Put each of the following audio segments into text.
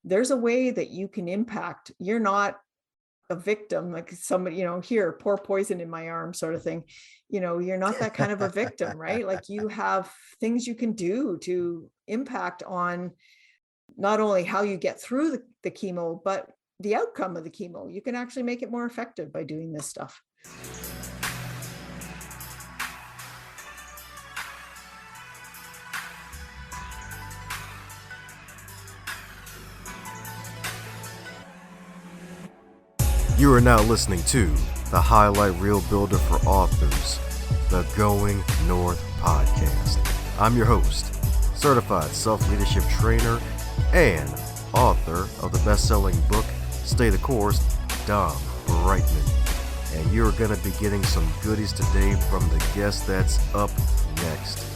there's a way that you can impact. You're not a victim, like somebody, here, pour poison in my arm sort of thing. You're not that kind of a victim, right? Like you have things you can do to impact on not only how you get through the chemo, but the outcome of the chemo. You can actually make it more effective by doing this stuff. You are now listening to the Highlight Reel Builder for Authors, the Going North podcast. I'm your host, certified self-leadership trainer and author of the best-selling book, Stay the Course, Dom Brightman. And you're going to be getting some goodies today from the guest that's up next.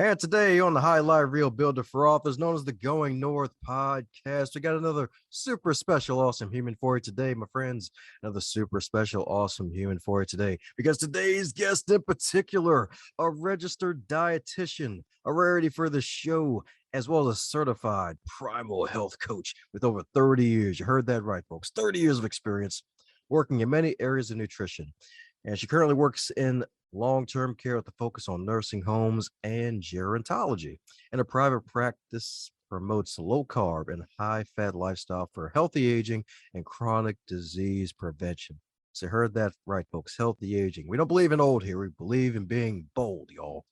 And today on the Highlight Reel Builder for Authors, known as the Going North podcast, we got another super special, awesome human for you today, my friends. Another super special, awesome human for you today, because today's guest in particular, a registered dietitian, a rarity for the show, as well as a certified Primal Health Coach with over 30 years. You heard that right, folks. 30 years of experience working in many areas of nutrition. And she currently works in long-term care with a focus on nursing homes and gerontology. And a private practice promotes low-carb and high-fat lifestyle for healthy aging and chronic disease prevention. So you heard that right, folks. Healthy aging. We don't believe in old here. We believe in being bold, y'all.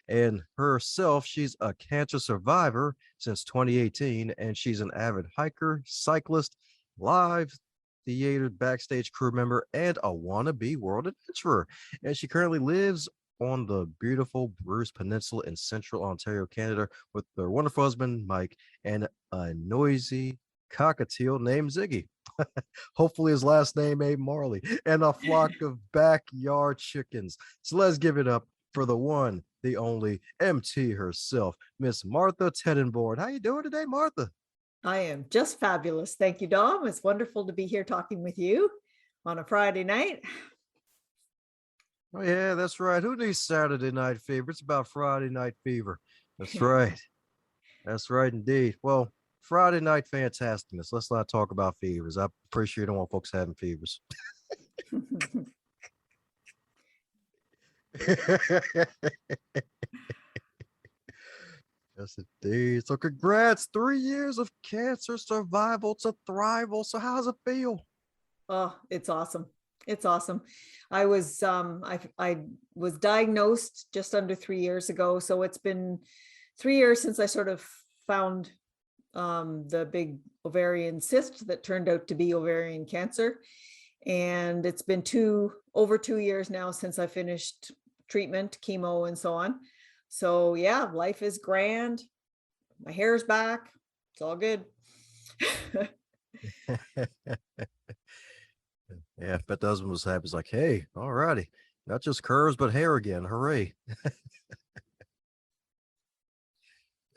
And herself, she's a cancer survivor since 2018, and she's an avid hiker, cyclist, live theater backstage crew member, and a wannabe world adventurer. And she currently lives on the beautiful Bruce Peninsula in central Ontario, Canada, with her wonderful husband, Mike, and a noisy cockatiel named Ziggy. Hopefully his last name ain't Marley, and a flock of backyard chickens. So let's give it up for the one, the only MT herself, Miss Martha Tettenborn. How you doing today, Martha? I am just fabulous. Thank you, Dom. It's wonderful to be here talking with you on a Friday night. Oh, yeah, that's right. Who needs Saturday night fever? It's about Friday night fever. That's right. That's right, indeed. Well, Friday night fantasticness. Let's not talk about fevers. I'm pretty sure you don't want folks having fevers. Yes, indeed. So congrats. 3 years of cancer survival to thrival. So how's it feel? Oh, it's awesome. It's awesome. I was I was diagnosed just under 3 years ago. So it's been 3 years since I sort of found the big ovarian cyst that turned out to be ovarian cancer. And it's been over 2 years now since I finished treatment, chemo, and so on. So yeah, life is grand. My hair's back. It's all good. Yeah, I bet the husband was happy. He's like, hey, all righty. Not just curves, but hair again. Hooray.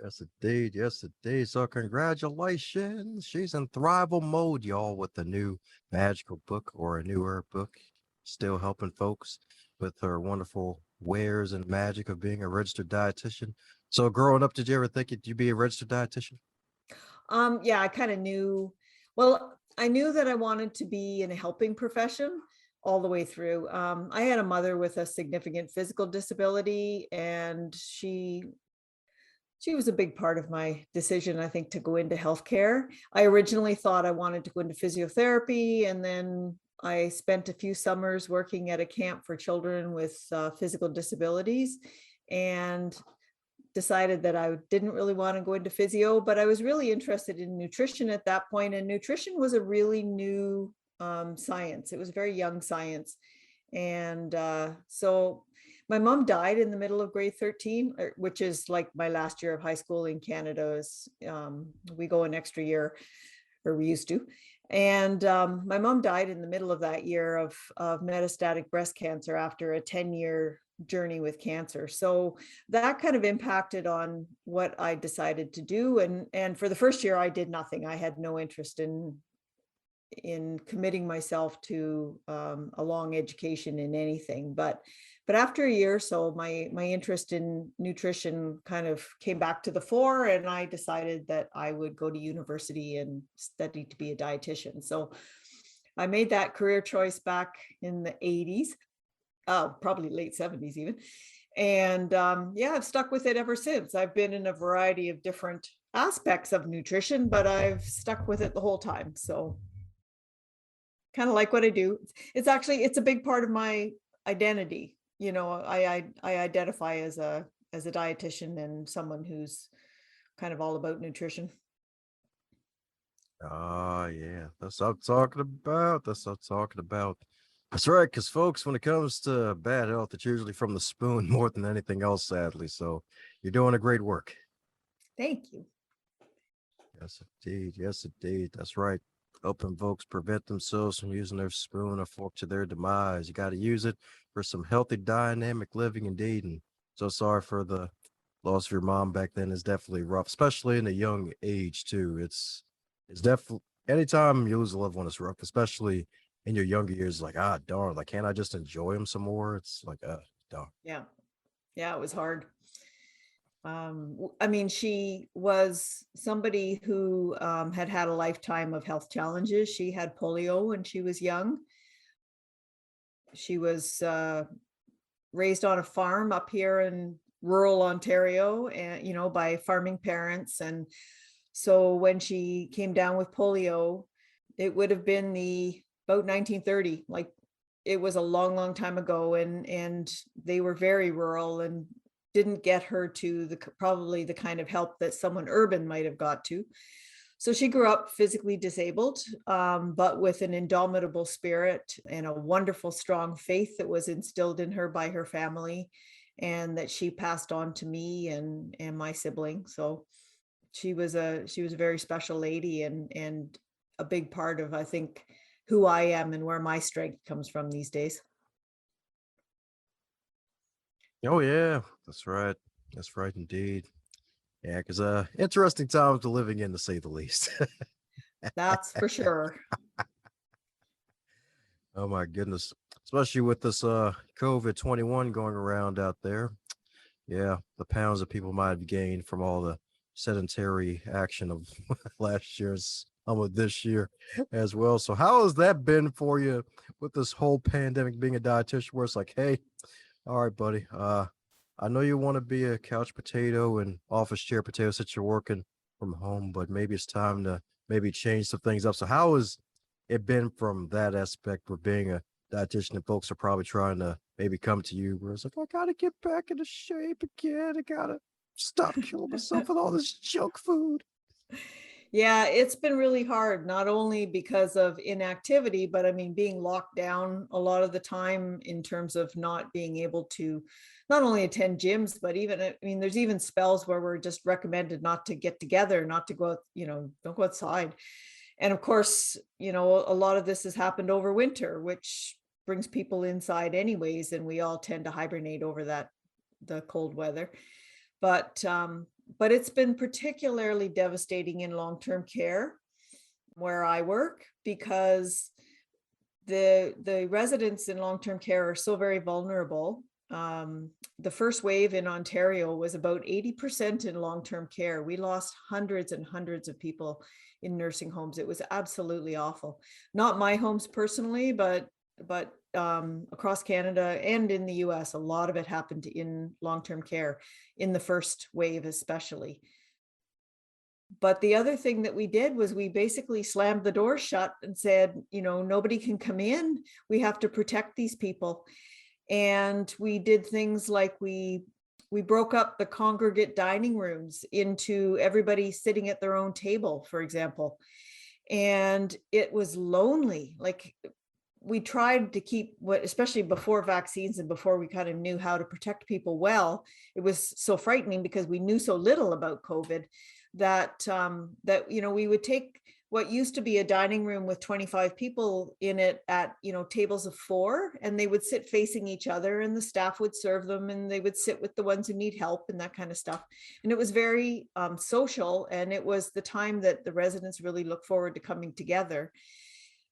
Yes, indeed. Yes, indeed. So congratulations. She's in thrival mode, y'all, with the new magical book or a newer book. Still helping folks with her wonderful wares and magic of being a registered dietitian. So growing up, did you ever think you'd be a registered dietitian? Yeah, I kind of knew, well, I knew that I wanted to be in a helping profession all the way through. I had a mother with a significant physical disability, and she was a big part of my decision, I think, to go into healthcare. I originally thought I wanted to go into physiotherapy, and then I spent a few summers working at a camp for children with physical disabilities, and decided that I didn't really want to go into physio, but I was really interested in nutrition at that point. And nutrition was a really new science. It was very young science. And so my mom died in the middle of grade 13, which is like my last year of high school in Canada. We go an extra year, or we used to. And my mom died in the middle of that year of metastatic breast cancer after a 10-year journey with cancer. So that kind of impacted on what I decided to do. And for the first year, I did nothing. I had no interest in in committing myself to a long education in anything. But after a year or so, my interest in nutrition kind of came back to the fore, and I decided that I would go to university and study to be a dietitian. So I made that career choice back in the 80s, probably late 70s even. And yeah, I've stuck with it ever since. I've been in a variety of different aspects of nutrition, but I've stuck with it the whole time. So kind of like what I do. It's a big part of my identity. You know, I identify as a dietitian and someone who's kind of all about nutrition. Ah, yeah, that's what I'm talking about. That's what I'm talking about. That's right, because folks, when it comes to bad health, it's usually from the spoon more than anything else, sadly. So you're doing a great work. Thank you. Yes, indeed. Yes, indeed. That's right. Helping folks prevent themselves from using their spoon or fork to their demise. You got to use it for some healthy, dynamic living, indeed. And so sorry for the loss of your mom back then. Is definitely rough, especially in a young age too. It's definitely anytime you lose a loved one, it's rough, especially in your younger years. Like, ah, darn, like, can't I just enjoy him some more? It's like, darn. Yeah. Yeah, it was hard. I mean, she was somebody who had had a lifetime of health challenges. She had polio when she was young. She was raised on a farm up here in rural Ontario, and by farming parents. And so when she came down with polio, it would have been the about 1930. Like, it was a long, long time ago, and they were very rural and didn't get her to probably the kind of help that someone urban might have got to. So she grew up physically disabled, but with an indomitable spirit and a wonderful, strong faith that was instilled in her by her family, and that she passed on to me and my sibling. So she was a very special lady, and a big part of, I think, who I am and where my strength comes from these days. Oh yeah, that's right. That's right, indeed. Yeah, because interesting times to living in, to say the least. That's for sure. Oh my goodness. Especially with this COVID-21 going around out there. Yeah, the pounds that people might have gained from all the sedentary action of last year's of this year as well. So how has that been for you with this whole pandemic, being a dietitian, where it's like, hey, all right, buddy, I know you want to be a couch potato and office chair potato since you're working from home, but maybe it's time to maybe change some things up. So how has it been from that aspect of being a dietitian, and folks are probably trying to maybe come to you where it's like, I gotta get back into shape again. I gotta stop killing myself with all this junk food. Yeah, it's been really hard, not only because of inactivity, but I mean, being locked down a lot of the time in terms of not being able to not only attend gyms, but even, I mean, there's even spells where we're just recommended not to get together, not to go out, don't go outside. And of course, a lot of this has happened over winter, which brings people inside anyways, and we all tend to hibernate over the cold weather. But it's been particularly devastating in long-term care where I work, because the residents in long-term care are so very vulnerable. The first wave in Ontario was about 80% in long-term care. We lost hundreds and hundreds of people in nursing homes. It was absolutely awful. Not my homes personally, but across Canada and in the US, a lot of it happened in long-term care in the first wave, especially. But the other thing that we did was we basically slammed the door shut and said, nobody can come in. We have to protect these people. And we did things like we broke up the congregate dining rooms into everybody sitting at their own table, for example. And it was lonely. Like, we tried to keep especially before vaccines and before we kind of knew how to protect people well, it was so frightening because we knew so little about COVID that we would take what used to be a dining room with 25 people in it at tables of 4, and they would sit facing each other, and the staff would serve them, and they would sit with the ones who need help and that kind of stuff. And it was very social, and it was the time that the residents really look forward to coming together.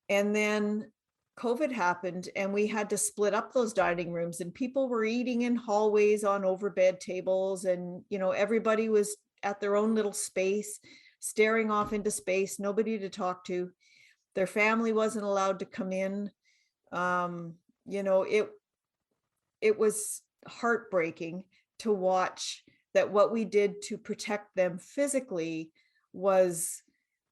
And then COVID happened and we had to split up those dining rooms, and people were eating in hallways on overbed tables, and everybody was at their own little space, staring off into space, nobody to talk to. Their family wasn't allowed to come in. um, it was heartbreaking to watch that what we did to protect them physically was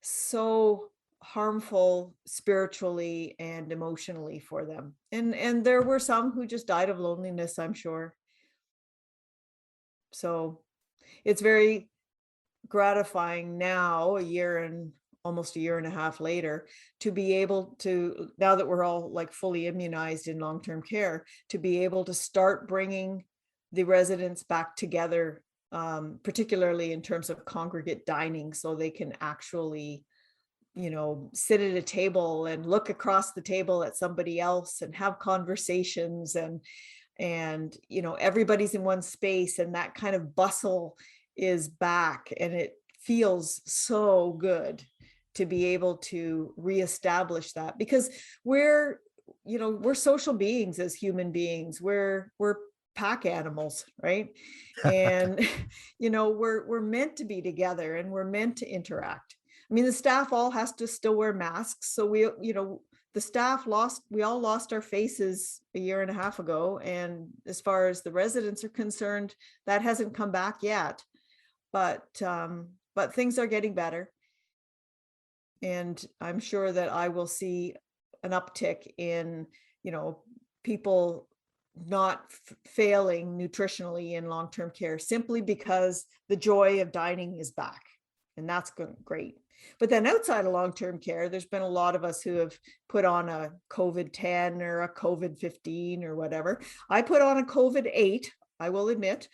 so harmful spiritually and emotionally for them. And there were some who just died of loneliness, I'm sure. So it's very gratifying now, almost a year and a half later, to be able to, now that we're all like fully immunized in long-term care, to be able to start bringing the residents back together, particularly in terms of congregate dining, so they can actually sit at a table and look across the table at somebody else and have conversations, and everybody's in one space, and that kind of bustle is back, and it feels so good to be able to reestablish that, because we're social beings. As human beings, we're pack animals, right? And we're meant to be together, and we're meant to interact. I mean, the staff all has to still wear masks, so we all lost our faces a year and a half ago, and as far as the residents are concerned, that hasn't come back yet. But things are getting better, and I'm sure that I will see an uptick in people not failing nutritionally in long-term care, simply because the joy of dining is back, and that's great. But then outside of long-term care, there's been a lot of us who have put on a COVID-10 or a COVID-15 or whatever. I put on a COVID-8, I will admit.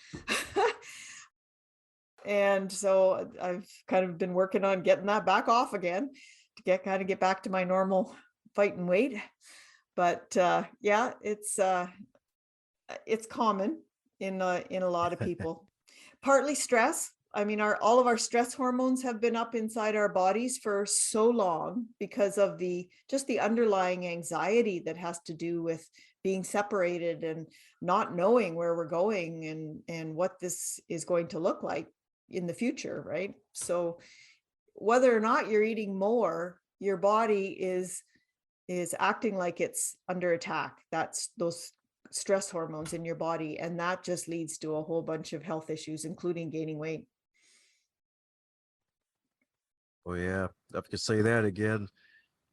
And so I've kind of been working on getting that back off again to get back to my normal fighting weight. But yeah, it's common in a lot of people. Partly stress. I mean, all of our stress hormones have been up inside our bodies for so long because of the underlying anxiety that has to do with being separated and not knowing where we're going and what this is going to look like in the future, right? So whether or not you're eating more, your body is acting like it's under attack. That's those stress hormones in your body, and that just leads to a whole bunch of health issues, including gaining weight. Oh yeah, I could say that again.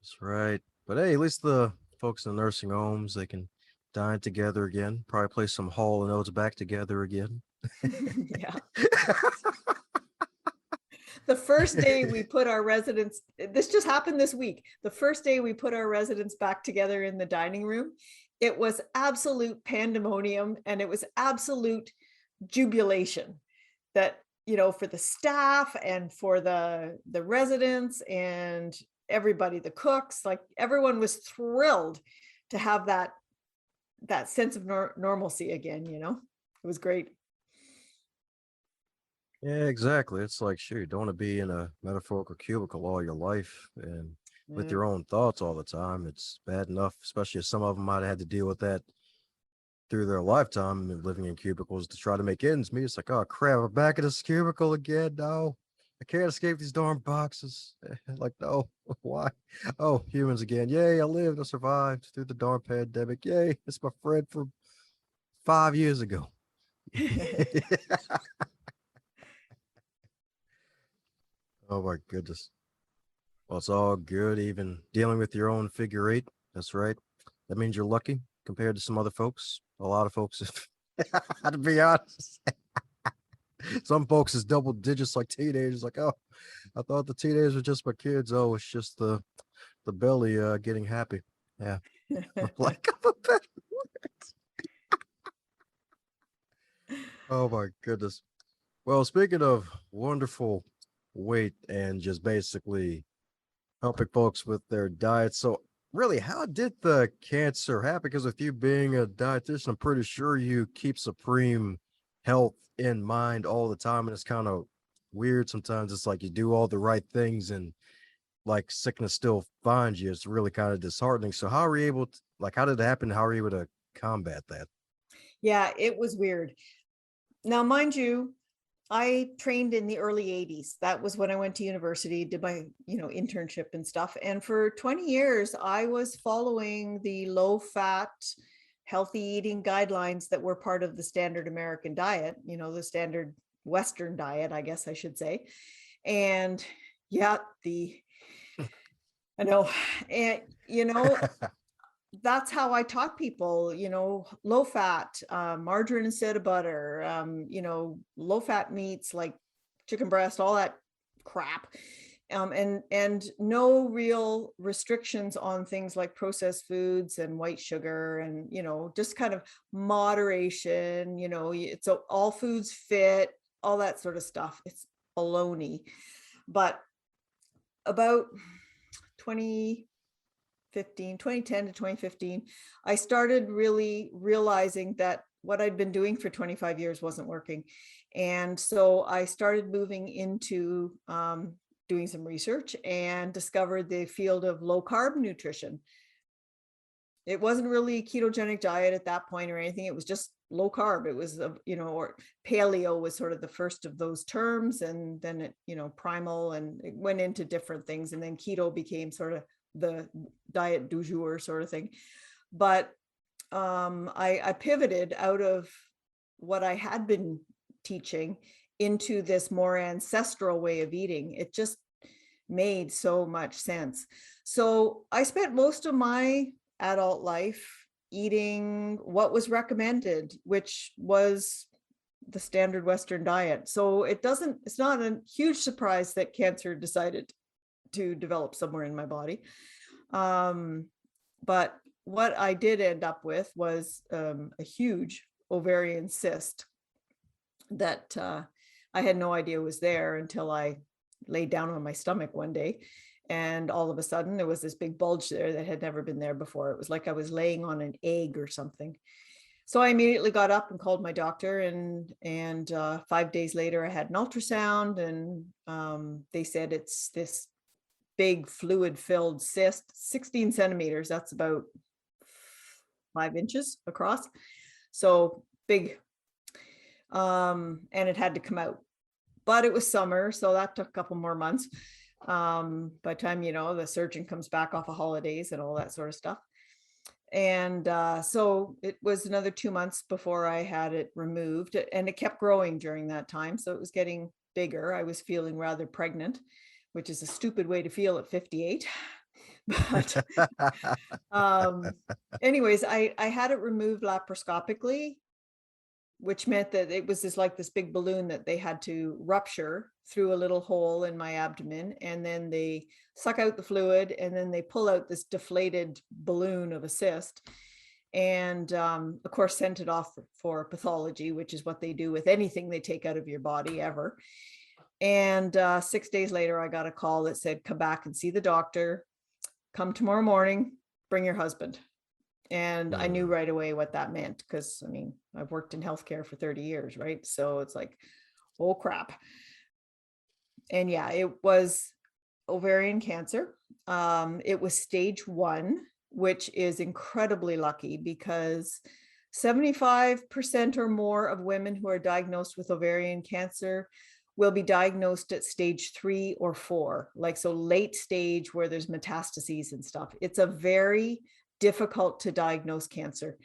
That's right. But hey, at least the folks in the nursing homes, they can dine together again. Probably play some Hall and Oates back together again. Yeah. The first day we put our residents, this just happened this week. The first day we put our residents back together in the dining room, it was absolute pandemonium, and it was absolute jubilation that, for the staff and for the residents and everybody, the cooks, like everyone was thrilled to have that sense of normalcy again. It was great. Yeah, exactly. It's like, sure, you don't want to be in a metaphorical cubicle all your life and with Mm. your own thoughts all the time. It's bad enough, especially if some of them might have had to deal with that through their lifetime and living in cubicles to try to make ends meet. It's like, oh crap, we're back in this cubicle again. No, I can't escape these darn boxes. Like, no, why? Oh, humans again. Yay, I lived, I survived through the darn pandemic. Yay, it's my friend from 5 years ago. Oh my goodness. Well, it's all good, even dealing with your own figure eight. That's right. That means you're lucky compared to some other folks. A lot of folks, to be honest, some folks is double digits like teenagers. Like, oh, I thought the teenagers were just my kids. Oh, it's just the belly getting happy. Yeah. Like, oh my goodness. Well, speaking of wonderful weight and just basically helping folks with their diet. So really, how did the cancer happen? Because with you being a dietitian, I'm pretty sure you keep supreme health in mind all the time. And it's kind of weird sometimes. It's like you do all the right things and like sickness still finds you, it's really kind of disheartening. So how are you able to, like, how did it happen? How are you able to combat that? Yeah, it was weird. Now, mind you, I trained in the early 80s. That was when I went to university, did my, internship and stuff. And for 20 years, I was following the low fat, healthy eating guidelines that were part of the standard American diet, the standard Western diet, I guess I should say. And yeah, I know, and, that's how I taught people, low fat, margarine instead of butter, low fat meats like chicken breast, all that crap. And no real restrictions on things like processed foods and white sugar and, just kind of moderation, it's all foods fit, all that sort of stuff. It's baloney. But about 2010 to 2015, I started really realizing that what I'd been doing for 25 years wasn't working. And so I started moving into doing some research and discovered the field of low carb nutrition. It wasn't really a ketogenic diet at that point or anything. It was just low carb. It was, or paleo was sort of the first of those terms. And then it, primal, and it went into different things. And then keto became sort of the diet du jour sort of thing. But I pivoted out of what I had been teaching into this more ancestral way of eating. It just made so much sense. So I spent most of my adult life eating what was recommended, which was the standard Western diet. So it's not a huge surprise that cancer decided to develop somewhere in my body. But what I did end up with was a huge ovarian cyst that I had no idea was there until I laid down on my stomach one day. And all of a sudden there was this big bulge there that had never been there before. It was like I was laying on an egg or something. So I immediately got up and called my doctor, and 5 days later I had an ultrasound, and they said it's this big fluid filled cyst, 16 centimeters. That's about 5 inches across. So big. And it had to come out, but it was summer. So that took a couple more months. By the time, the surgeon comes back off of holidays and all that sort of stuff. And so it was another 2 months before I had it removed, and it kept growing during that time. So it was getting bigger. I was feeling rather pregnant, which is a stupid way to feel at 58. But anyways, I had it removed laparoscopically, which meant that it was this big balloon that they had to rupture through a little hole in my abdomen. And then they suck out the fluid, and then they pull out this deflated balloon of a cyst. And of course, sent it off for pathology, which is what they do with anything they take out of your body ever. And 6 days later, I got a call that said, come back and see the doctor. Come tomorrow morning, bring your husband. And I knew right away what that meant, because I've worked in healthcare for 30 years, right? So it's like, oh crap. And yeah, it was ovarian cancer. It was stage 1, which is incredibly lucky, because 75% or more of women who are diagnosed with ovarian cancer will be diagnosed at stage 3 or 4, like, so late stage where there's metastases and stuff. It's a very difficult to diagnose cancer,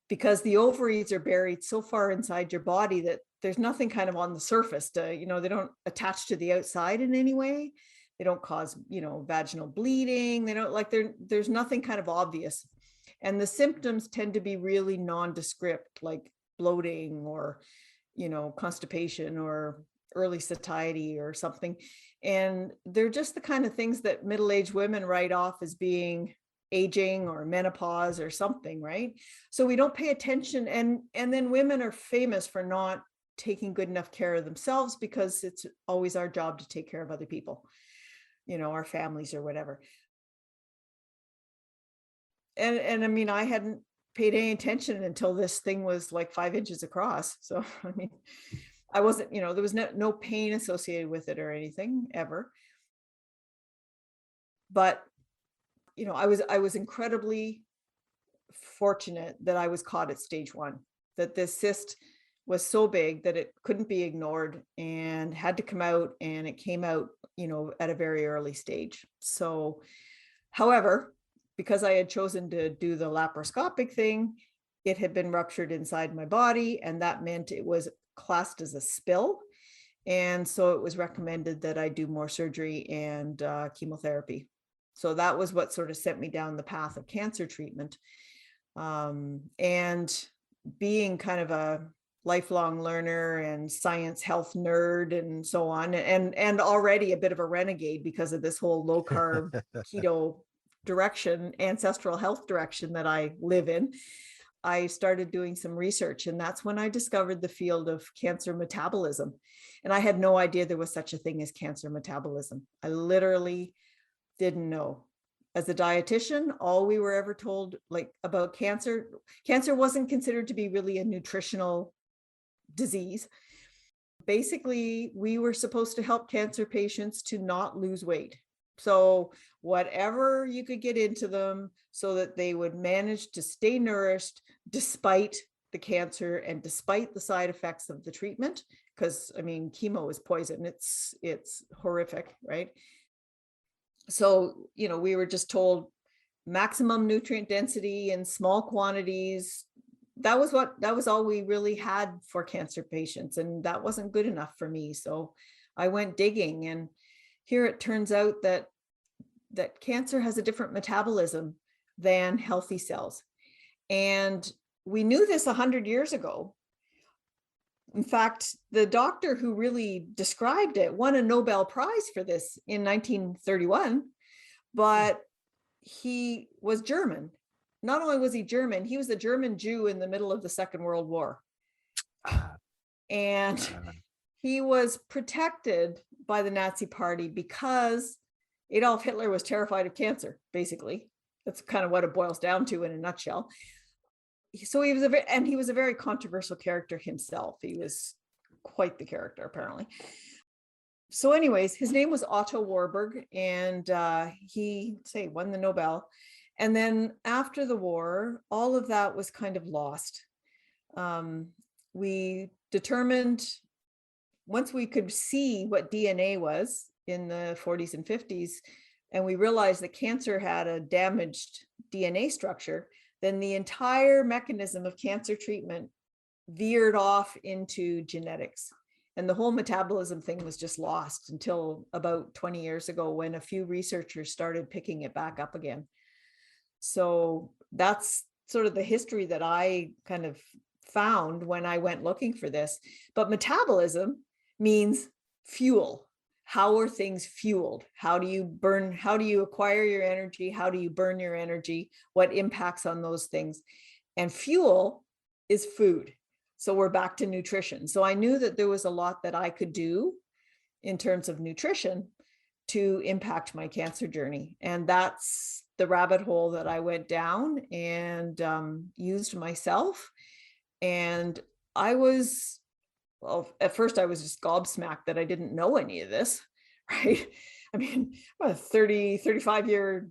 because the ovaries are buried so far inside your body that there's nothing kind of on the surface to, they don't attach to the outside in any way. They don't cause, vaginal bleeding. They don't, like, there's nothing kind of obvious. And the symptoms tend to be really nondescript, like bloating or, constipation or early satiety or something. And they're just the kind of things that middle-aged women write off as being aging or menopause or something, right? So we don't pay attention. And then women are famous for not taking good enough care of themselves, because it's always our job to take care of other people, our families or whatever. And I hadn't paid any attention until this thing was like 5 inches across. So, I wasn't, there was no pain associated with it or anything ever. But, I was incredibly fortunate that I was caught at stage 1, that this cyst was so big that it couldn't be ignored and had to come out, and it came out, at a very early stage. So, however, because I had chosen to do the laparoscopic thing, it had been ruptured inside my body, and that meant it was classed as a spill. And so it was recommended that I do more surgery and chemotherapy. So that was what sort of sent me down the path of cancer treatment. And being kind of a lifelong learner and science health nerd and so on, and already a bit of a renegade because of this whole low carb keto direction, ancestral health direction that I live in, I started doing some research, and that's when I discovered the field of cancer metabolism. And I had no idea there was such a thing as cancer metabolism. I literally didn't know. As a dietitian, all we were ever told about cancer wasn't considered to be really a nutritional disease. Basically, we were supposed to help cancer patients to not lose weight. So whatever you could get into them so that they would manage to stay nourished despite the cancer and despite the side effects of the treatment. Because chemo is poison. It's horrific, right? So, we were just told maximum nutrient density in small quantities. That was all we really had for cancer patients. And that wasn't good enough for me. So I went digging, and here it turns out that cancer has a different metabolism than healthy cells. And we knew this 100 years ago. In fact, the doctor who really described it won a Nobel Prize for this in 1931, but he was German. Not only was he German, he was a German Jew in the middle of the Second World War. And he was protected by the Nazi Party because Adolf Hitler was terrified of cancer, basically. That's kind of what it boils down to in a nutshell. So he was a very controversial character himself. He was quite the character, apparently. So anyways, his name was Otto Warburg, and he won the Nobel. And then after the war, all of that was kind of lost. We determined, once we could see what DNA was in the 40s and 50s, and we realized that cancer had a damaged DNA structure, then the entire mechanism of cancer treatment veered off into genetics. And the whole metabolism thing was just lost until about 20 years ago, when a few researchers started picking it back up again. So that's sort of the history that I kind of found when I went looking for this. But metabolism means fuel. How are things fueled? How do you acquire your energy? How do you burn your energy? What impacts on those things? And fuel is food. So we're back to nutrition. So I knew that there was a lot that I could do in terms of nutrition to impact my cancer journey. And that's the rabbit hole that I went down and used myself. And at first I was just gobsmacked that I didn't know any of this, right? I'm a 35-year,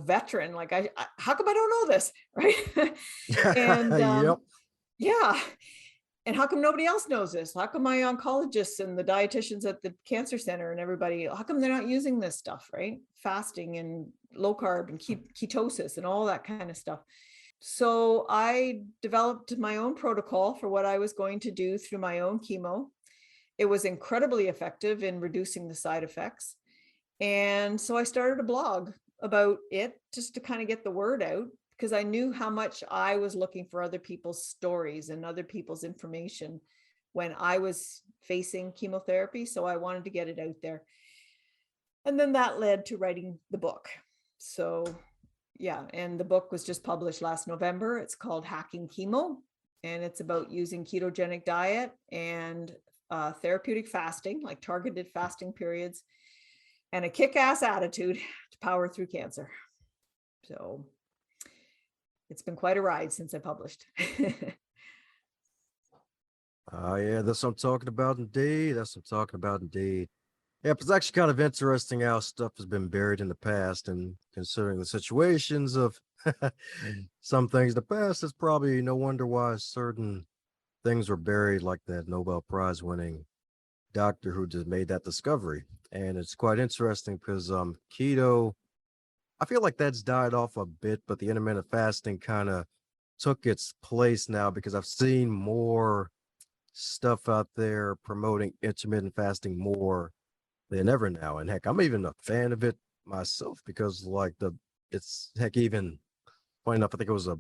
veteran. Like, how come I don't know this, right? And Yep. yeah. And how come nobody else knows this? How come my oncologists and the dietitians at the cancer center and everybody, how come they're not using this stuff, right? Fasting and low carb and ketosis and all that kind of stuff. So I developed my own protocol for what I was going to do through my own chemo. It was incredibly effective in reducing the side effects. And so I started a blog about it just to kind of get the word out, because I knew how much I was looking for other people's stories and other people's information when I was facing chemotherapy. So I wanted to get it out there. And then that led to writing the book. So yeah, and the book was just published last November. It's called Hacking Chemo, and it's about using ketogenic diet and therapeutic fasting, like targeted fasting periods, and a kick-ass attitude to power through cancer. So it's been quite a ride since I published. Oh, yeah, that's what I'm talking about indeed. That's what I'm talking about indeed. Yeah, it's actually kind of interesting how stuff has been buried in the past, and considering the situations of some things in the past, it's probably no wonder why certain things were buried, like that Nobel Prize winning doctor who just made that discovery. And it's quite interesting because keto, I feel like that's died off a bit, but the intermittent fasting kind of took its place now because I've seen more stuff out there promoting intermittent fasting more than ever now. And heck, I'm even a fan of it myself because like it's heck, even funny enough, I think it was a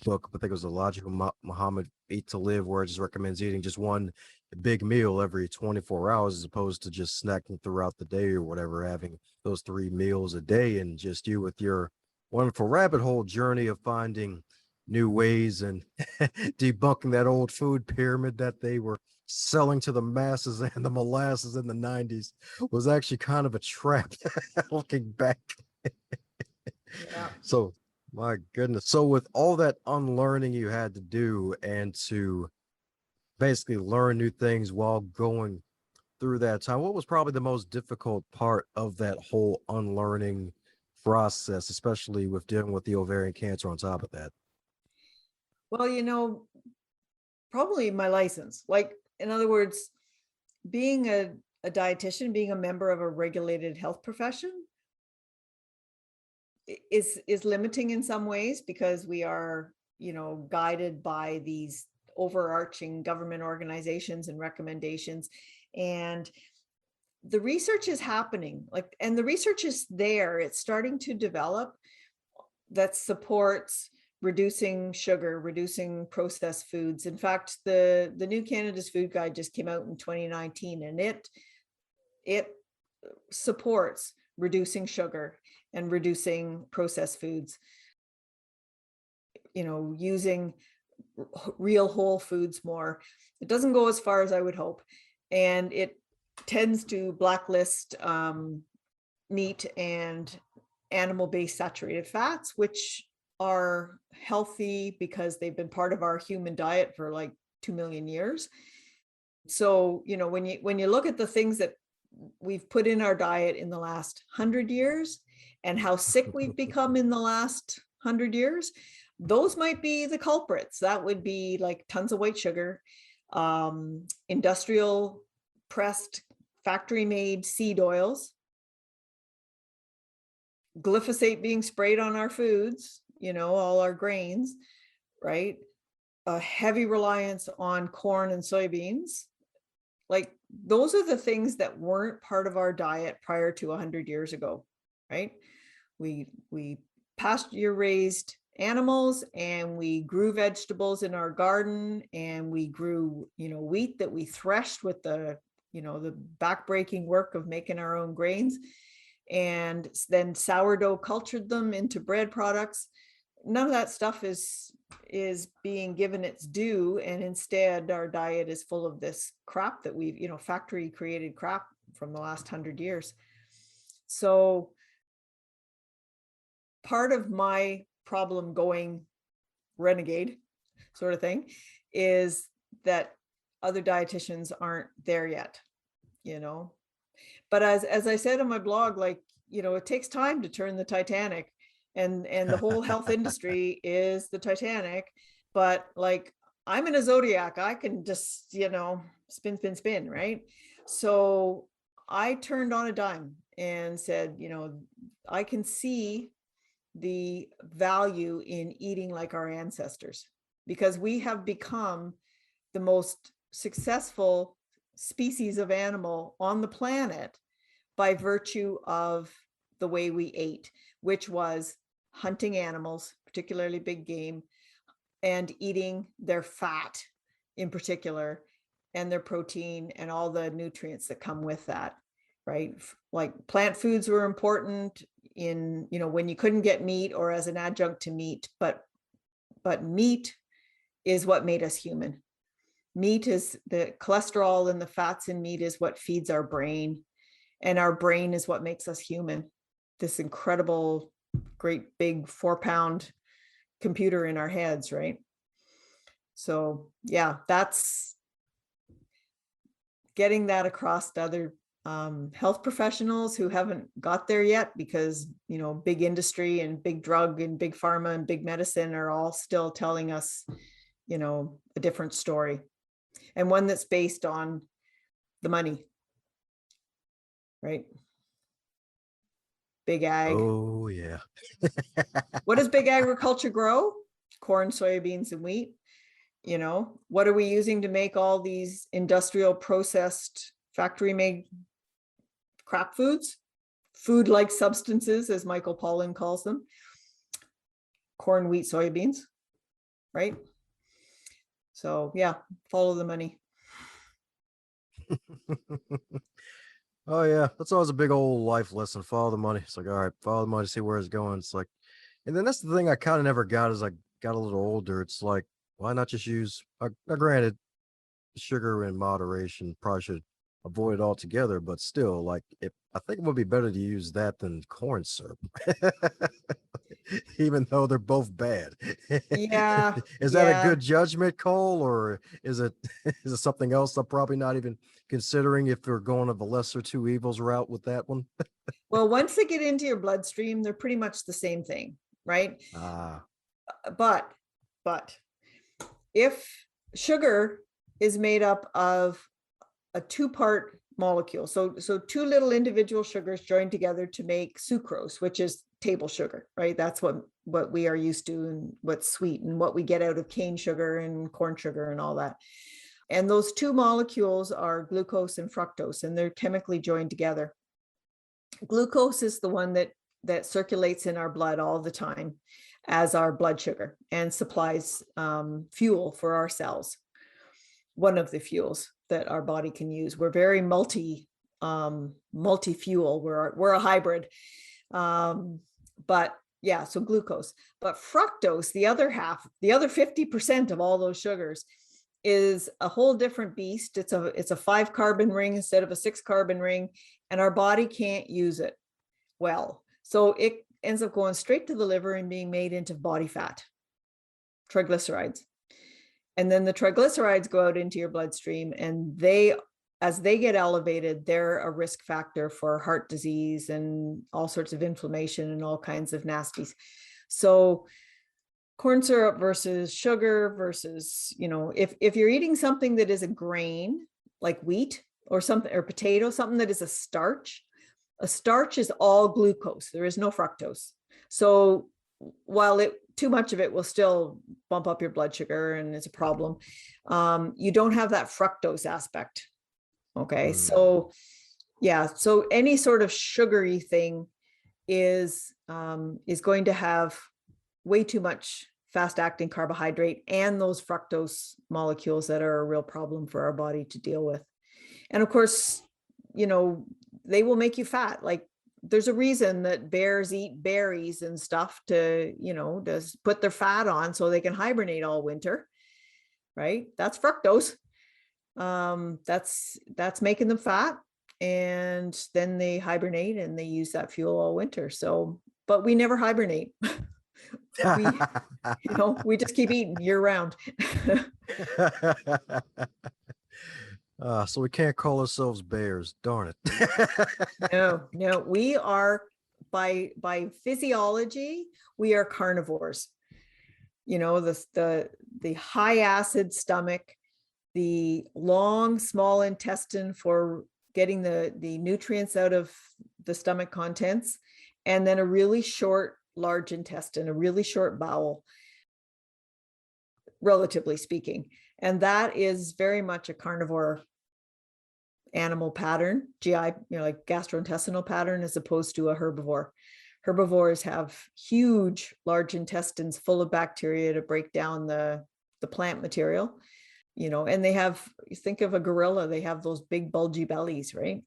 book, but I think it was a logical Muhammad Eat to Live, where it just recommends eating just one big meal every 24 hours as opposed to just snacking throughout the day or whatever, having those 3 meals a day, and just you with your wonderful rabbit hole journey of finding new ways and debunking that old food pyramid that they were selling to the masses, and the molasses in the 90s was actually kind of a trap looking back. Yeah. So, my goodness. So, with all that unlearning you had to do and to basically learn new things while going through that time, what was probably the most difficult part of that whole unlearning process, especially with dealing with the ovarian cancer on top of that? Well, probably my license. Like, in other words, being a dietitian, being a member of a regulated health profession is limiting in some ways because we are, guided by these overarching government organizations and recommendations. And the research is happening, and the research is there. It's starting to develop that supports reducing sugar, reducing processed foods. In fact, the new Canada's Food Guide just came out in 2019, and it supports reducing sugar and reducing processed foods, using real whole foods more. It doesn't go as far as I would hope, and it tends to blacklist meat and animal-based saturated fats, which are healthy because they've been part of our human diet for like 2 million years. So, when you look at the things that we've put in our diet in the last 100 years and how sick we've become in the last 100 years, those might be the culprits. That would be like tons of white sugar, industrial pressed factory made seed oils, glyphosate being sprayed on our foods, all our grains, right? A heavy reliance on corn and soybeans. Like, those are the things that weren't part of our diet prior to 100 years ago, right? We pasture raised animals, and we grew vegetables in our garden, and we grew, wheat that we threshed with the backbreaking work of making our own grains, and then sourdough cultured them into bread products. None of that stuff is being given its due, and instead our diet is full of this crap that we've, factory created crap from the last 100 years. So part of my problem going renegade sort of thing is that other dietitians aren't there yet, but as I said on my blog, it takes time to turn the Titanic, and the whole health industry is the Titanic. But like, I'm in a Zodiac, I can just, spin, right? So I turned on a dime and said, I can see the value in eating like our ancestors, because we have become the most successful species of animal on the planet by virtue of the way we ate, which was hunting animals, particularly big game, and eating their fat in particular, and their protein and all the nutrients that come with that, right? Like, plant foods were important in, when you couldn't get meat or as an adjunct to meat, but meat is what made us human. Meat is the cholesterol, and the fats in meat is what feeds our brain, and our brain is what makes us human. This incredible, great big 4-pound computer in our heads, right? So yeah, that's getting that across to other health professionals who haven't got there yet because, big industry and big drug and big pharma and big medicine are all still telling us, a different story, and one that's based on the money, right? Big ag. Oh, yeah. What does big agriculture grow? Corn, soybeans, and wheat. What are we using to make all these industrial processed factory made crap foods? Food-like substances, as Michael Pollan calls them. Corn, wheat, soybeans, right? So yeah, follow the money. Oh yeah, that's always a big old life lesson. Follow the money. It's like, all right, follow the money, see where it's going. It's like, and then that's the thing I kind of never got as I got a little older. It's like, why not just use? Granted, sugar in moderation. Probably should avoid it altogether, but still, like, if I think it would be better to use that than corn syrup, even though they're both bad. Yeah, Is that a yeah. good judgment call, or is it is it something else I'm probably not even considering if we're going of the lesser two evils route with that one? Well, once they get into your bloodstream, they're pretty much the same thing, right? Ah, But if sugar is made up of a two-part molecule, so two little individual sugars joined together to make sucrose, which is table sugar, right? That's what we are used to, and what's sweet, and what we get out of cane sugar and corn sugar and all that. And those two molecules are glucose and fructose, and they're chemically joined together. Glucose is the one that circulates in our blood all the time as our blood sugar and supplies fuel for our cells. One of the fuels that our body can use. We're very multi-fuel. We're a hybrid. But yeah, so glucose. But fructose, the other half, the other 50% of all those sugars, is a whole different beast. It's a 5 carbon ring instead of a 6 carbon ring, and our body can't use it well. So it ends up going straight to the liver and being made into body fat, triglycerides. And then the triglycerides go out into your bloodstream, and as they get elevated, they're a risk factor for heart disease and all sorts of inflammation and all kinds of nasties. So corn syrup versus sugar versus, if you're eating something that is a grain like wheat or something, or potato, something that is a starch is all glucose. There is no fructose. So while too much of it will still bump up your blood sugar and it's a problem, you don't have that fructose aspect. Okay. So yeah, so any sort of sugary thing is going to have way too much fast acting carbohydrate and those fructose molecules that are a real problem for our body to deal with. And of course, they will make you fat. Like, there's a reason that bears eat berries and stuff to put their fat on so they can hibernate all winter, right? That's fructose. That's making them fat, and then they hibernate and they use that fuel all winter. So, but we never hibernate. We just keep eating year round. So we can't call ourselves bears, darn it. No, we are by physiology, we are carnivores. The high acid stomach, the long small intestine for getting the nutrients out of the stomach contents, and then a really short large intestine, a really short bowel, relatively speaking. And that is very much a carnivore animal pattern, GI, like gastrointestinal pattern, as opposed to a herbivore. Herbivores have huge, large intestines full of bacteria to break down the plant material, and they have, think of a gorilla, they have those big bulgy bellies, right?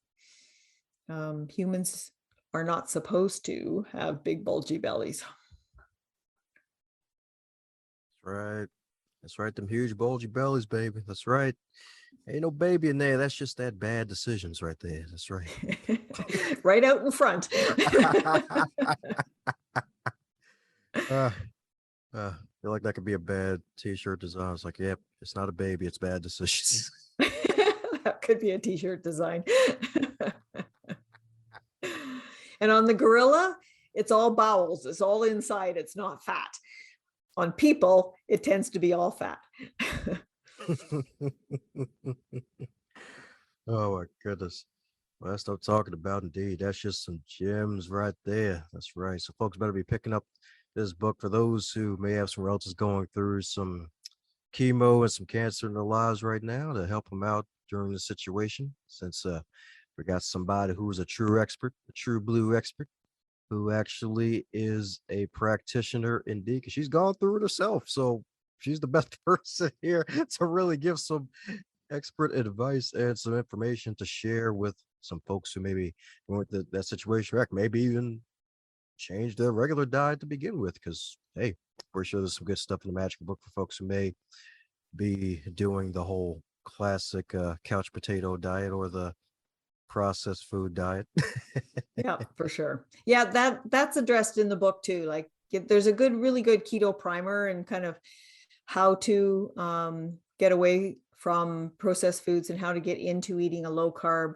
Humans are not supposed to have big bulgy bellies. That's right. Them huge bulgy bellies, baby. That's right. Ain't no baby in there. That's just that bad decisions right there. That's right. Right out in front. I feel like that could be a bad t-shirt design. It's like, yep, it's not a baby, it's bad decisions. That could be a t-shirt design. And on the gorilla, it's all bowels, it's all inside, it's not fat. On people, it tends to be all fat. Oh my goodness. Well, that's what I'm talking about indeed. That's just some gems right there. That's right. So folks better be picking up this book for those who may have some relatives going through some chemo and some cancer in their lives right now to help them out during the situation. Since we got somebody who's a true expert, a true blue expert, who actually is a practitioner indeed, because she's gone through it herself. So she's the best person here to really give some expert advice and some information to share with some folks who maybe went that situation, heck, maybe even change their regular diet to begin with. Because hey, we're sure there's some good stuff in the magical book for folks who may be doing the whole classic couch potato diet or the processed food diet. Yeah, for sure. Yeah, that's addressed in the book too. Like there's a really good keto primer and kind of how to get away from processed foods and how to get into eating a low carb,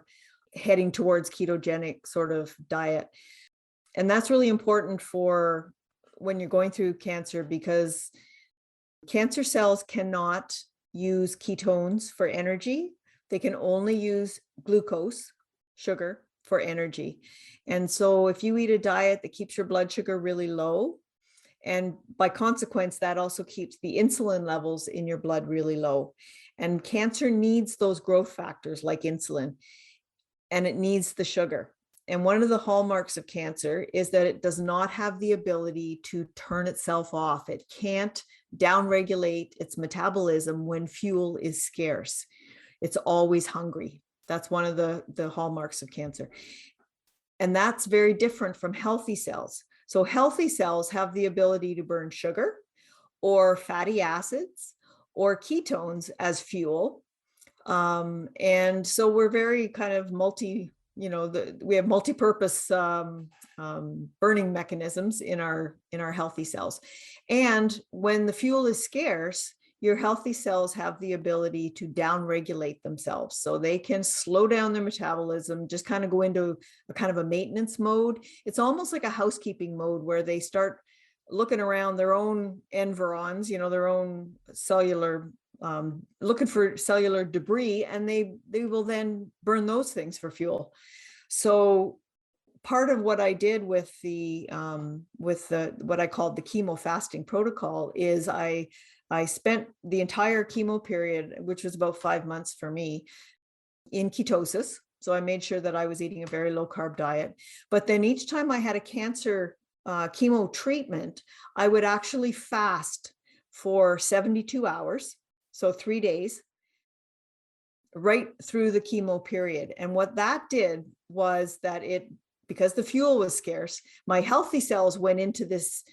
heading towards ketogenic sort of diet. And that's really important for when you're going through cancer, because cancer cells cannot use ketones for energy. They can only use glucose, sugar, for energy. And so if you eat a diet that keeps your blood sugar really low, and by consequence, that also keeps the insulin levels in your blood really low. And cancer needs those growth factors like insulin, and it needs the sugar. And one of the hallmarks of cancer is that it does not have the ability to turn itself off. It can't downregulate its metabolism when fuel is scarce. It's always hungry. That's one of the hallmarks of cancer. And that's very different from healthy cells. So healthy cells have the ability to burn sugar or fatty acids or ketones as fuel. And so we're very kind of we have multi-purpose burning mechanisms in our healthy cells. And when the fuel is scarce, your healthy cells have the ability to downregulate themselves. So they can slow down their metabolism, just kind of go into a kind of a maintenance mode. It's almost like a housekeeping mode where they start looking around their own environs, their own cellular, looking for cellular debris, and they will then burn those things for fuel. So part of what I did with what I called the chemo fasting protocol is I spent the entire chemo period, which was about 5 months for me, in ketosis. So I made sure that I was eating a very low carb diet. But then each time I had a cancer chemo treatment, I would actually fast for 72 hours, so 3 days, right through the chemo period. And what that did was that because the fuel was scarce, my healthy cells went into this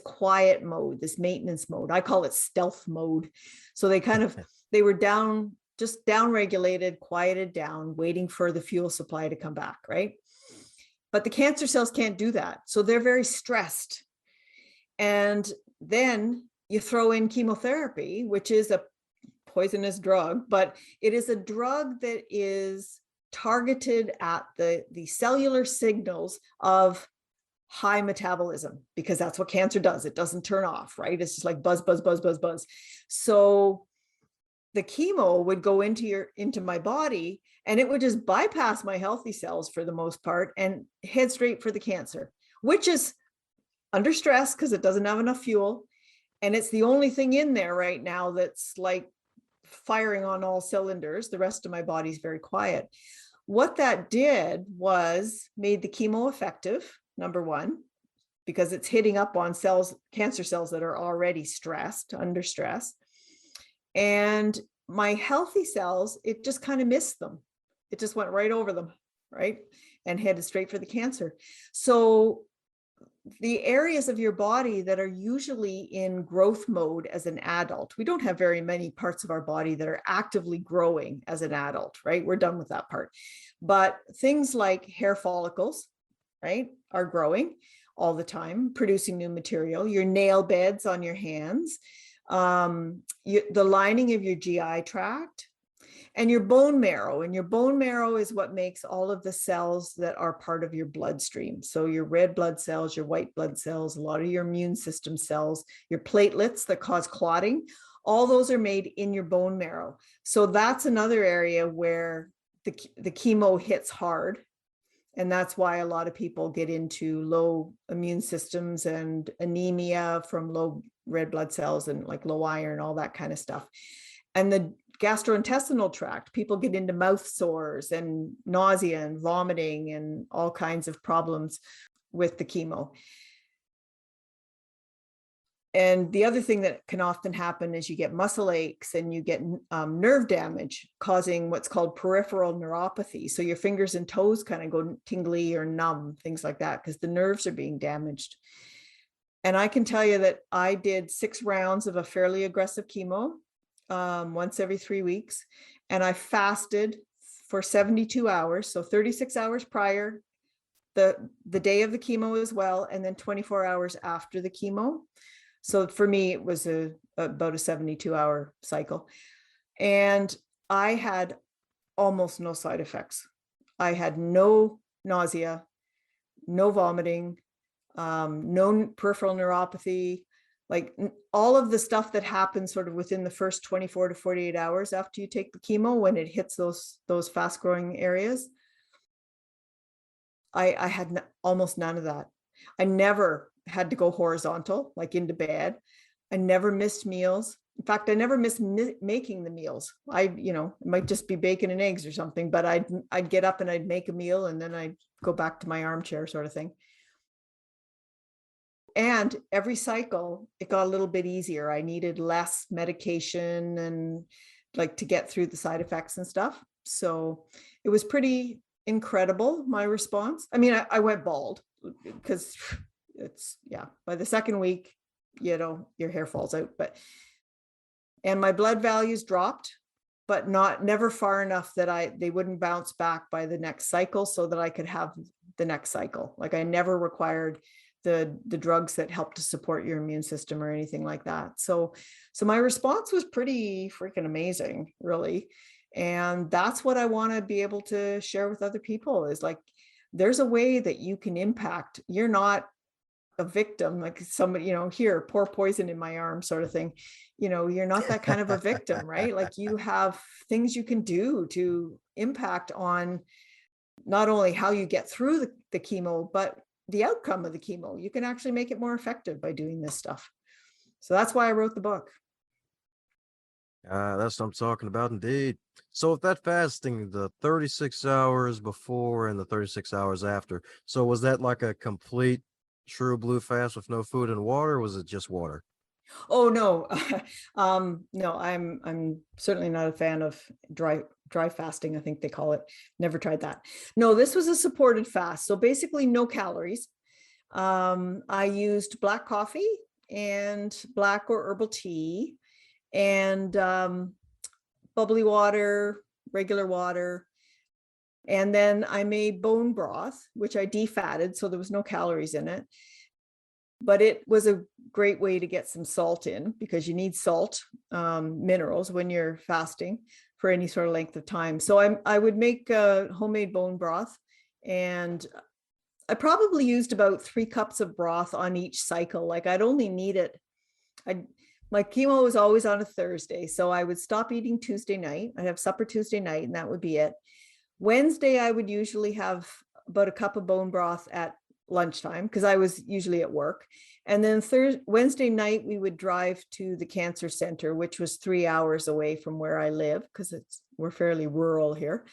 quiet mode, this maintenance mode. I call it stealth mode. So they were just down regulated, quieted down, waiting for the fuel supply to come back, right? But the cancer cells can't do that. So they're very stressed. And then you throw in chemotherapy, which is a poisonous drug, but it is a drug that is targeted at the cellular signals of high metabolism, because that's what cancer does. It doesn't turn off, right? It's just like buzz, buzz, buzz, buzz, buzz. So the chemo would go into my body, and it would just bypass my healthy cells for the most part and head straight for the cancer, which is under stress because it doesn't have enough fuel. And it's the only thing in there right now that's like firing on all cylinders. The rest of my body's very quiet. What that did was made the chemo effective, number one, because it's hitting up on cancer cells that are already stressed, under stress. And my healthy cells, it just kind of missed them. It just went right over them, right? And headed straight for the cancer. So the areas of your body that are usually in growth mode as an adult, we don't have very many parts of our body that are actively growing as an adult, right? We're done with that part. But things like hair follicles, right, are growing all the time, producing new material. Your nail beds on your hands, the lining of your GI tract, and your bone marrow. And your bone marrow is what makes all of the cells that are part of your bloodstream. So your red blood cells, your white blood cells, a lot of your immune system cells, your platelets that cause clotting, all those are made in your bone marrow. So that's another area where the chemo hits hard. And that's why a lot of people get into low immune systems and anemia from low red blood cells and like low iron, all that kind of stuff. And the gastrointestinal tract, people get into mouth sores and nausea and vomiting and all kinds of problems with the chemo. And the other thing that can often happen is you get muscle aches and you get nerve damage causing what's called peripheral neuropathy. So your fingers and toes kind of go tingly or numb, things like that, because the nerves are being damaged. And I can tell you that I did 6 rounds of a fairly aggressive chemo once every 3 weeks. And I fasted for 72 hours. So 36 hours prior, the day of the chemo as well, and then 24 hours after the chemo. So for me, it was about a 72-hour cycle. And I had almost no side effects. I had no nausea, no vomiting, no peripheral neuropathy, like all of the stuff that happens sort of within the first 24 to 48 hours after you take the chemo, when it hits those fast growing areas. I had almost none of that. I never had to go horizontal, like into bed. I never missed meals. In fact, I never missed making the meals. It might just be bacon and eggs or something, but I'd get up and I'd make a meal and then I'd go back to my armchair sort of thing. And every cycle, it got a little bit easier. I needed less medication and like to get through the side effects and stuff. So it was pretty incredible, my response. I mean, I went bald because by the second week, your hair falls out, and my blood values dropped, but never far enough that they wouldn't bounce back by the next cycle so that I could have the next cycle. Like I never required the drugs that help to support your immune system or anything like that. So my response was pretty freaking amazing, really. And that's what I want to be able to share with other people, is like, there's a way that you can impact. You're not a victim, like somebody, here, pour poison in my arm sort of thing. You're not that kind of a victim, right? Like you have things you can do to impact on not only how you get through the chemo, but the outcome of the chemo. You can actually make it more effective by doing this stuff. So that's why I wrote the book. That's what I'm talking about, indeed. So with that fasting, the 36 hours before and the 36 hours after, so was that like a complete true blue fast with no food and water, or was it just water? Oh no, no, I'm certainly not a fan of dry fasting, I think they call it. Never tried that. No, this was a supported fast. So basically no calories. I used black coffee and black or herbal tea and bubbly water, regular water. And then I made bone broth, which I defatted, so there was no calories in it. But it was a great way to get some salt in, because you need salt, minerals when you're fasting for any sort of length of time. So I would make homemade bone broth, and I probably used about 3 cups of broth on each cycle. Like I'd only need it. My chemo was always on a Thursday, so I would stop eating Tuesday night. I'd have supper Tuesday night, and that would be it. Wednesday, I would usually have about a cup of bone broth at lunchtime, because I was usually at work. And then Wednesday night, we would drive to the cancer center, which was 3 hours away from where I live, because we're fairly rural here,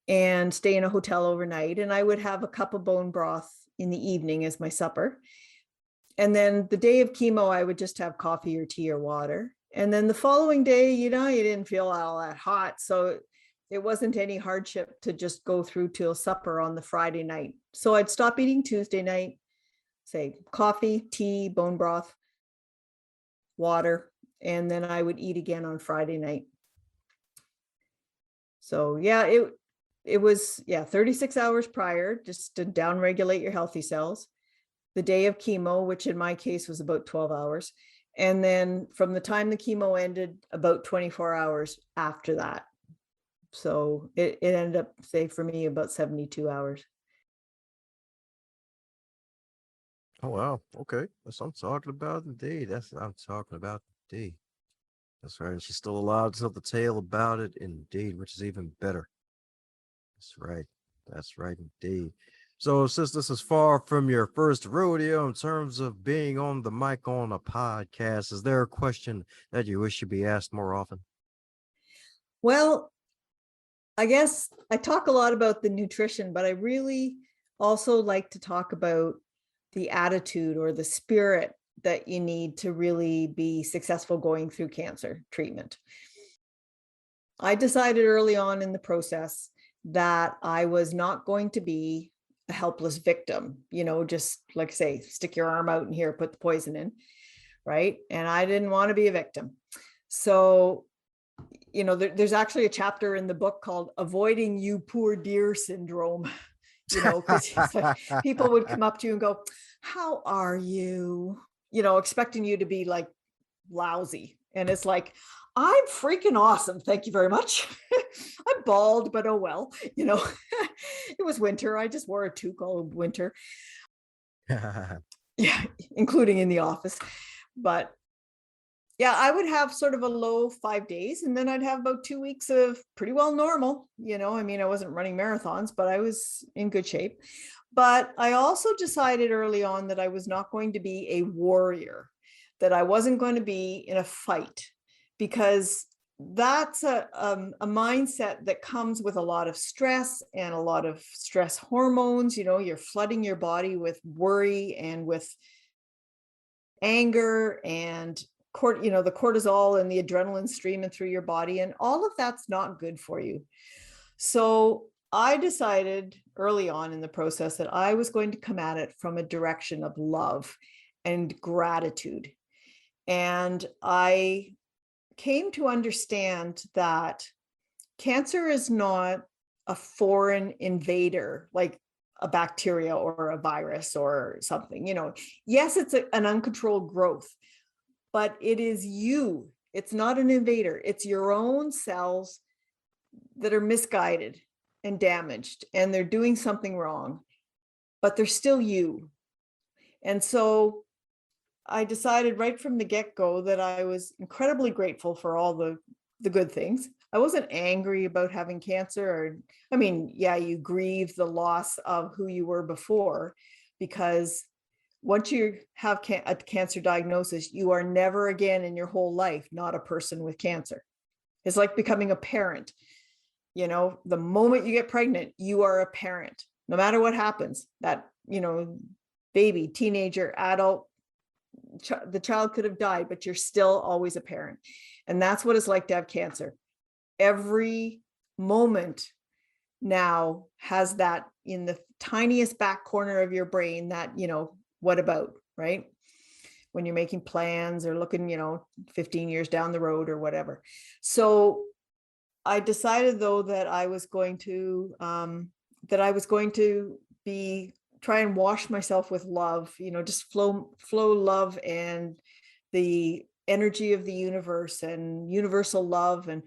and stay in a hotel overnight. And I would have a cup of bone broth in the evening as my supper. And then the day of chemo, I would just have coffee or tea or water. And then the following day, you didn't feel all that hot. So it wasn't any hardship to just go through till supper on the Friday night. So I'd stop eating Tuesday night, say coffee, tea, bone broth, water, and then I would eat again on Friday night. So yeah, it was 36 hours prior, just to downregulate your healthy cells. The day of chemo, which in my case was about 12 hours. And then from the time the chemo ended, about 24 hours after that. So it ended up, say, for me, about 72 hours. Oh wow. Okay. That's what I'm talking about indeed. That's what I'm talking about indeed. That's right. And she's still alive to tell the tale about it indeed, which is even better. That's right. That's right indeed. So since this is far from your first rodeo in terms of being on the mic on a podcast, is there a question that you wish should be asked more often? Well, I guess I talk a lot about the nutrition, but I really also like to talk about the attitude or the spirit that you need to really be successful going through cancer treatment. I decided early on in the process that I was not going to be a helpless victim, just like say, stick your arm out and here, put the poison in, right? And I didn't want to be a victim. So, there's actually a chapter in the book called Avoiding You Poor Dear Syndrome, because it's like people would come up to you and go, how are you? Expecting you to be like lousy. And it's like, I'm freaking awesome. Thank you very much. I'm bald, but oh well, it was winter. I just wore a toque all winter. Yeah, including in the office. But yeah, I would have sort of a low 5 days, and then I'd have about 2 weeks of pretty well normal. I wasn't running marathons, but I was in good shape. But I also decided early on that I was not going to be a warrior, that I wasn't going to be in a fight, because that's a mindset that comes with a lot of stress and a lot of stress hormones. You're flooding your body with worry and with anger and the cortisol and the adrenaline streaming through your body, and all of that's not good for you. So I decided early on in the process that I was going to come at it from a direction of love and gratitude. And I came to understand that cancer is not a foreign invader, like a bacteria or a virus or something. Yes, it's an uncontrolled growth, but it is you. It's not an invader. It's your own cells that are misguided and damaged, and they're doing something wrong, but they're still you. And so I decided right from the get-go that I was incredibly grateful for all the good things. I wasn't angry about having cancer, yeah, you grieve the loss of who you were before, because once you have a cancer diagnosis, you are never again in your whole life not a person with cancer. It's like becoming a parent. The moment you get pregnant, you are a parent, no matter what happens. That, baby, teenager, adult, the child could have died, but you're still always a parent. And that's what it's like to have cancer. Every moment now has that in the tiniest back corner of your brain, that, what about, right? When you're making plans or looking, 15 years down the road or whatever. So I decided, though, that I was going to be try and wash myself with love, just flow love and the energy of the universe and universal love. And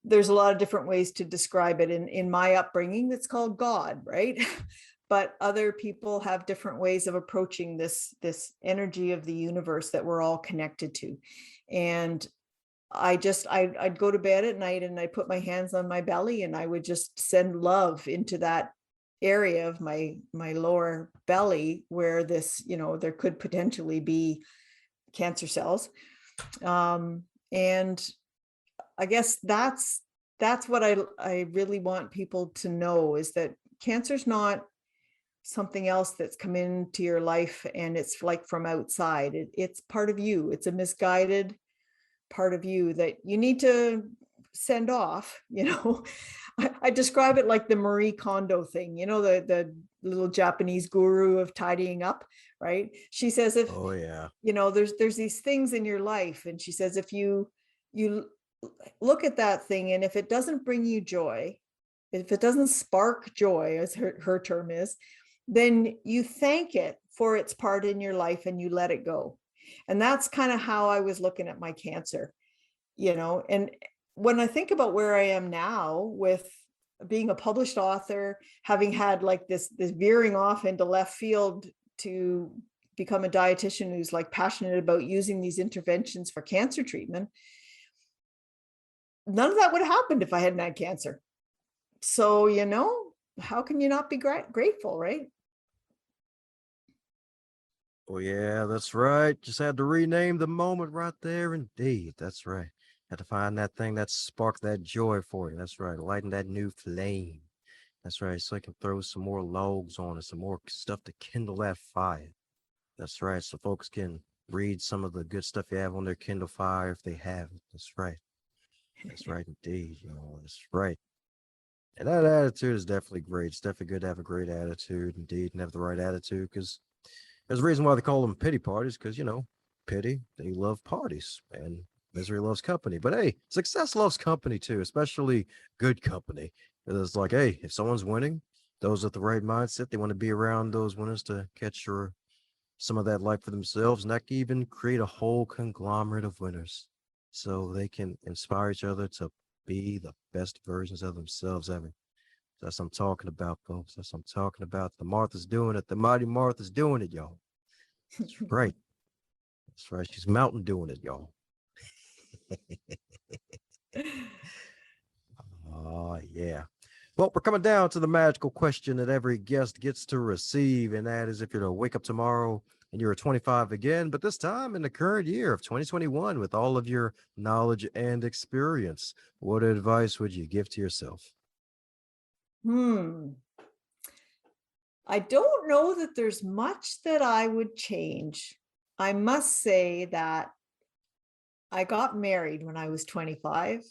there's a lot of different ways to describe it. In my upbringing, it's called God, right? But other people have different ways of approaching this energy of the universe that we're all connected to. And I'd go to bed at night and I put my hands on my belly and I would just send love into that area of my lower belly where this, there could potentially be cancer cells. And I guess that's what I really want people to know, is that cancer's not something else that's come into your life and it's like from outside. It's part of you. It's a misguided part of you that you need to send off. I describe it like the Marie Kondo thing, the little Japanese guru of tidying up, right? She says, if Oh yeah. There's these things in your life, and she says, if you look at that thing, and if it doesn't bring you joy, if it doesn't spark joy, as her term is, then you thank it for its part in your life and you let it go. And that's kind of how I was looking at my cancer, and when I think about where I am now with being a published author, having had like this veering off into left field to become a dietitian who's like passionate about using these interventions for cancer treatment, none of that would have happened if I hadn't had cancer. So, how can you not be grateful, right? Oh, yeah, that's right. Just had to rename the moment right there. Indeed. That's right. Had to find that thing that sparked that joy for you. That's right. Lighten that new flame. That's right. So I can throw some more logs on it, some more stuff to kindle that fire. That's right. So folks can read some of the good stuff you have on their Kindle Fire if they haven't. That's right. That's right indeed. That's right. And that attitude is definitely great. It's definitely good to have a great attitude indeed and have the right attitude because there's a reason why they call them pity parties because, pity, they love parties and misery loves company. But hey, success loves company too, especially good company. It's like, hey, if someone's winning, those with the right mindset, they want to be around those winners to catch some of that life for themselves, and that can even create a whole conglomerate of winners so they can inspire each other to be the best versions of themselves ever. That's what I'm talking about, folks. That's what I'm talking about. The Martha's doing it. The mighty Martha's doing it, y'all. That's right. That's right. She's mountain doing it, y'all. Oh, yeah. Well, we're coming down to the magical question that every guest gets to receive, and that is if you're to wake up tomorrow and you're 25 again, but this time in the current year of 2021 with all of your knowledge and experience, what advice would you give to yourself? I don't know that there's much that I would change. I must say that I got married when I was 25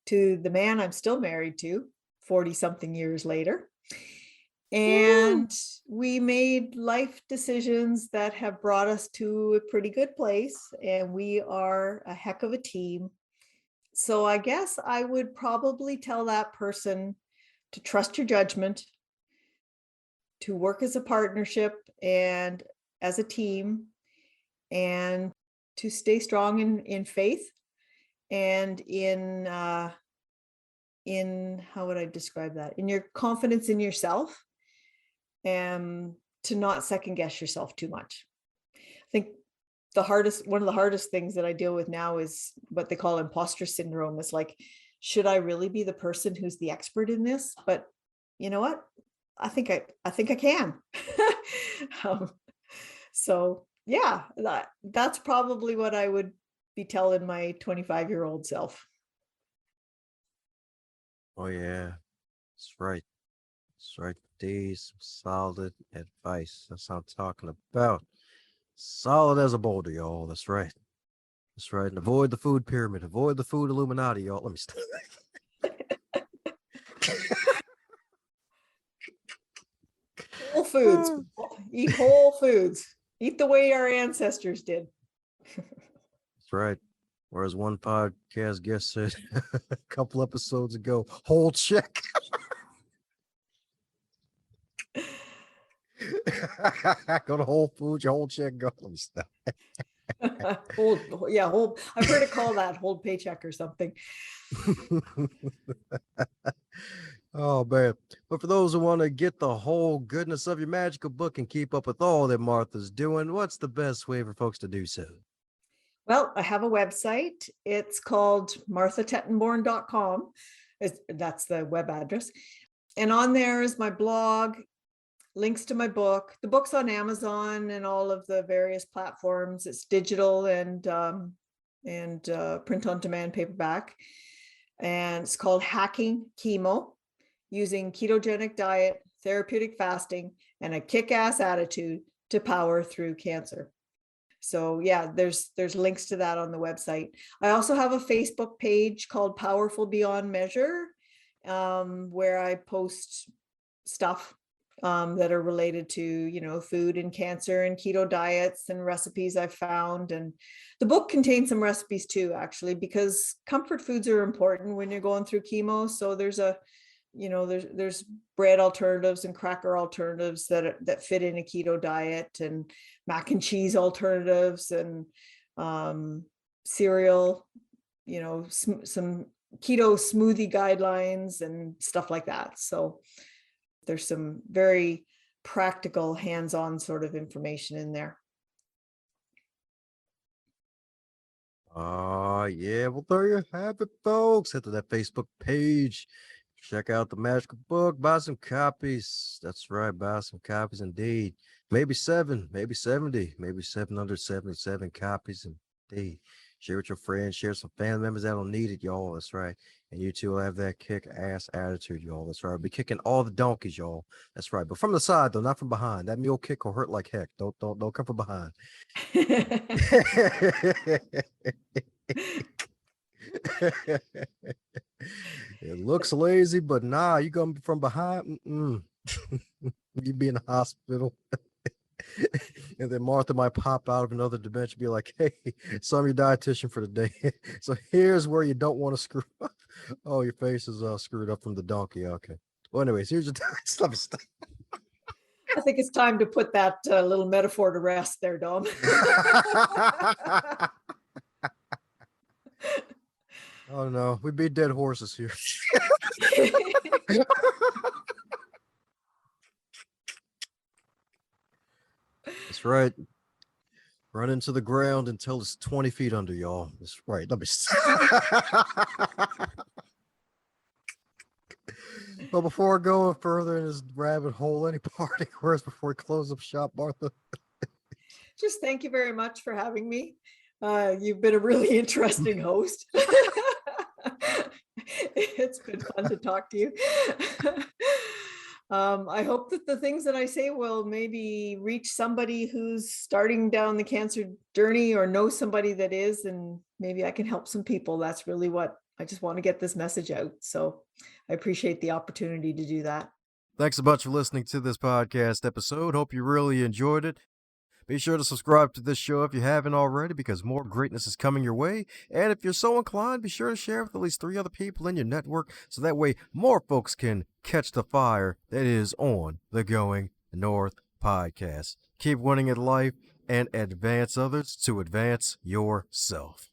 to the man I'm still married to 40 something years later. And we made life decisions that have brought us to a pretty good place. And we are a heck of a team. So I guess I would probably tell that person to trust your judgment, to work as a partnership and as a team, and to stay strong in faith and in how would I describe that? In your confidence in yourself, and to not second guess yourself too much. I think one of the hardest things that I deal with now is what they call imposter syndrome. It's like, should I really be the person who's the expert in this? But you know what? I think I can. So yeah, that's probably what I would be telling my 25-year-old self. Oh, yeah. That's right. That's right. These solid advice. That's what I'm talking about. Solid as a boulder, y'all. That's right. That's right. And avoid the food pyramid. Avoid the food Illuminati, y'all. Let me stop. Whole foods. Eat whole foods. Eat the way our ancestors did. That's right. Whereas one podcast guest said a couple episodes ago, whole check. Go to Whole Foods, your whole check, go. Let me stop. Hold. I've heard it called that, hold paycheck or something. Oh, man. But for those who want to get the whole goodness of your magical book and keep up with all that Martha's doing, what's the best way for folks to do so? Well, I have a website. It's called marthatettenborn.com. That's the web address. And on there is my blog, links to my book. The book's on Amazon and all of the various platforms. It's digital and print on demand paperback. And it's called Hacking Chemo, using ketogenic diet, therapeutic fasting, and a kick-ass attitude to power through cancer. So yeah, there's links to that on the website. I also have a Facebook page called Powerful Beyond Measure, where I post stuff that are related to, food and cancer and keto diets and recipes I've found. And the book contains some recipes too, actually, because comfort foods are important when you're going through chemo. So there's there's bread alternatives and cracker alternatives that fit in a keto diet, and mac and cheese alternatives, and cereal, some keto smoothie guidelines and stuff like that. So there's some very practical, hands-on sort of information in there. Yeah, well, there you have it, folks. Head to that Facebook page. Check out the magical book. Buy some copies. That's right, buy some copies indeed. Maybe 7, maybe 70, maybe 777 copies indeed. Share with your friends, share some family members that'll need it, y'all. That's right. And you two will have that kick-ass attitude, y'all. That's right. I'll be kicking all the donkeys, y'all. That's right. But from the side, though, not from behind. That mule kick will hurt like heck. Don't come from behind. It looks lazy, but nah, you come from behind. You be in the hospital. And then Martha might pop out of another dimension, be like, hey, so I'm your dietitian for the day. So here's where you don't want to screw up. Oh, your face is screwed up from the donkey. Okay. Well, anyways, here's your stop. I think it's time to put that little metaphor to rest there, Dom. Oh no, we beat dead horses here. That's right. Run into the ground until it's 20 feet under y'all. That's right. Let me. Well, before going further in this rabbit hole, any parting words before we close up shop, Martha? Just thank you very much for having me. You've been a really interesting host. It's been fun to talk to you. I hope that the things that I say will maybe reach somebody who's starting down the cancer journey or knows somebody that is, and maybe I can help some people. That's really what I just want to get this message out. So I appreciate the opportunity to do that. Thanks a bunch for listening to this podcast episode. Hope you really enjoyed it. Be sure to subscribe to this show if you haven't already, because more greatness is coming your way. And if you're so inclined, be sure to share with at least 3 other people in your network, so that way more folks can catch the fire that is on the Going North podcast. Keep winning at life and advance others to advance yourself.